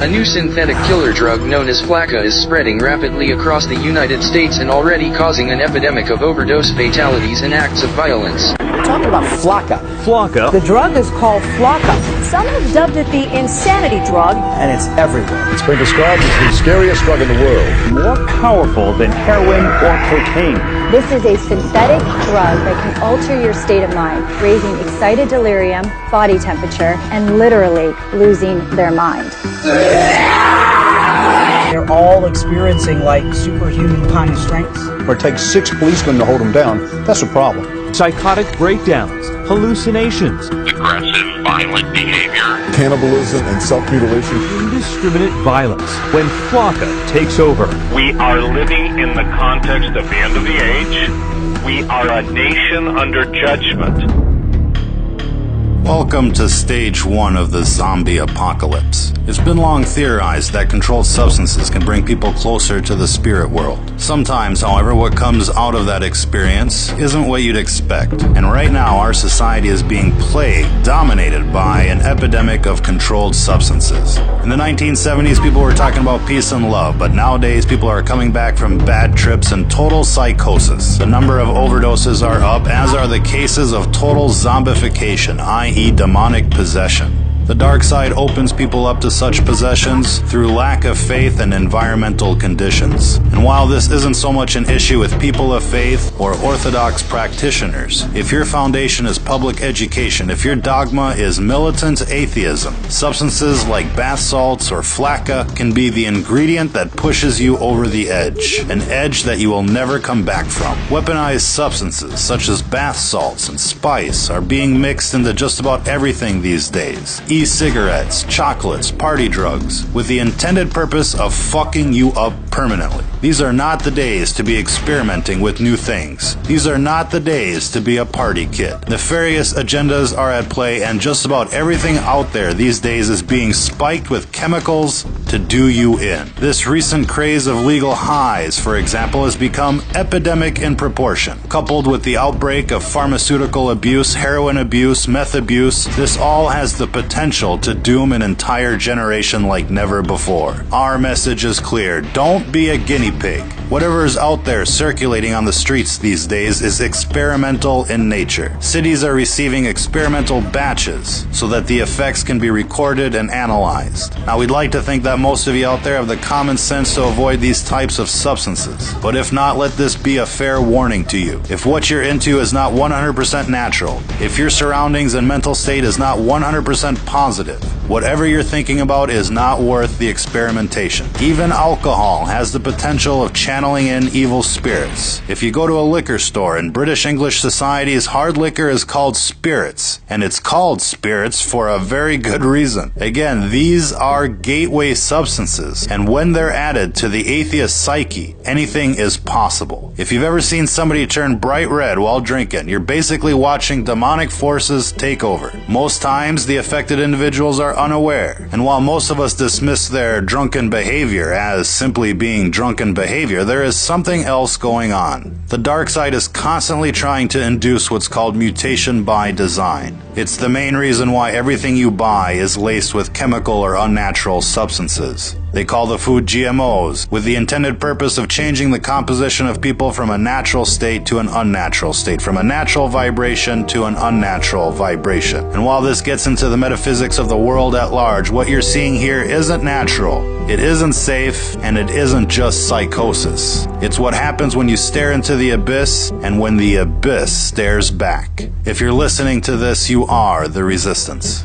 A new synthetic killer drug known as flakka is spreading rapidly across the United States and already causing an epidemic of overdose fatalities and acts of violence. We're talking about flakka. Flakka. The drug is called flakka. Some have dubbed it the insanity drug. And it's everywhere. It's been described as the scariest drug in the world. More powerful than heroin or cocaine. This is a synthetic drug that can alter your state of mind, raising excited delirium, body temperature, and literally losing their mind. They're all experiencing like superhuman kind of strengths. Or it takes 6 policemen to hold them down. That's a problem. Psychotic breakdowns, hallucinations, aggressive, violent behavior, Cannibalism and self-mutilation. indiscriminate violence when flakka takes over. We are living in the context of the end of the age. We are a nation under judgment. Welcome to stage 1 of the zombie apocalypse. It's been long theorized that controlled substances can bring people closer to the spirit world. Sometimes, however, what comes out of that experience isn't what you'd expect. And right now, our society is being plagued, dominated by an epidemic of controlled substances. In the 1970s, people were talking about peace and love, but nowadays people are coming back from bad trips and total psychosis. The number of overdoses are up, as are the cases of total zombification, i.e. demonic possession. The dark side opens people up to such possessions through lack of faith and environmental conditions. And while this isn't so much an issue with people of faith or orthodox practitioners, if your foundation is public education, if your dogma is militant atheism, substances like bath salts or flakka can be the ingredient that pushes you over the edge, an edge that you will never come back from. Weaponized substances such as bath salts and spice are being mixed into just about everything these days. E-cigarettes, chocolates, party drugs, with the intended purpose of fucking you up permanently. These are not the days to be experimenting with new things. These are not the days to be a party kid. Nefarious agendas are at play, and just about everything out there these days is being spiked with chemicals to do you in. This recent craze of legal highs, for example, has become epidemic in proportion. Coupled with the outbreak of pharmaceutical abuse, heroin abuse, meth abuse, this all has the potential to doom an entire generation like never before. Our message is clear. Don't be a guinea pig. Whatever is out there circulating on the streets these days is experimental in nature. Cities are receiving experimental batches so that the effects can be recorded and analyzed. Now, we'd like to think that most of you out there have the common sense to avoid these types of substances. But if not, let this be a fair warning to you. If what you're into is not 100% natural, if your surroundings and mental state is not 100% positive, whatever you're thinking about is not worth the experimentation. Even alcohol has the potential of channeling in evil spirits. If you go to a liquor store in British English societies, hard liquor is called spirits, and it's called spirits for a very good reason. Again, these are gateway substances, and when they're added to the atheist psyche, anything is possible. If you've ever seen somebody turn bright red while drinking, you're basically watching demonic forces take over. Most times, the affected individuals are unaware, and while most of us dismiss their drunken behavior as simply being drunken behavior, there is something else going on. The dark side is constantly trying to induce what's called mutation by design. It's the main reason why everything you buy is laced with chemical or unnatural substances. They call the food GMOs, with the intended purpose of changing the composition of people from a natural state to an unnatural state, from a natural vibration to an unnatural vibration. And while this gets into the metaphysics of the world at large, what you're seeing here isn't natural, it isn't safe, and it isn't just psychosis. It's what happens when you stare into the abyss, and when the abyss stares back. If you're listening to this, you are the resistance.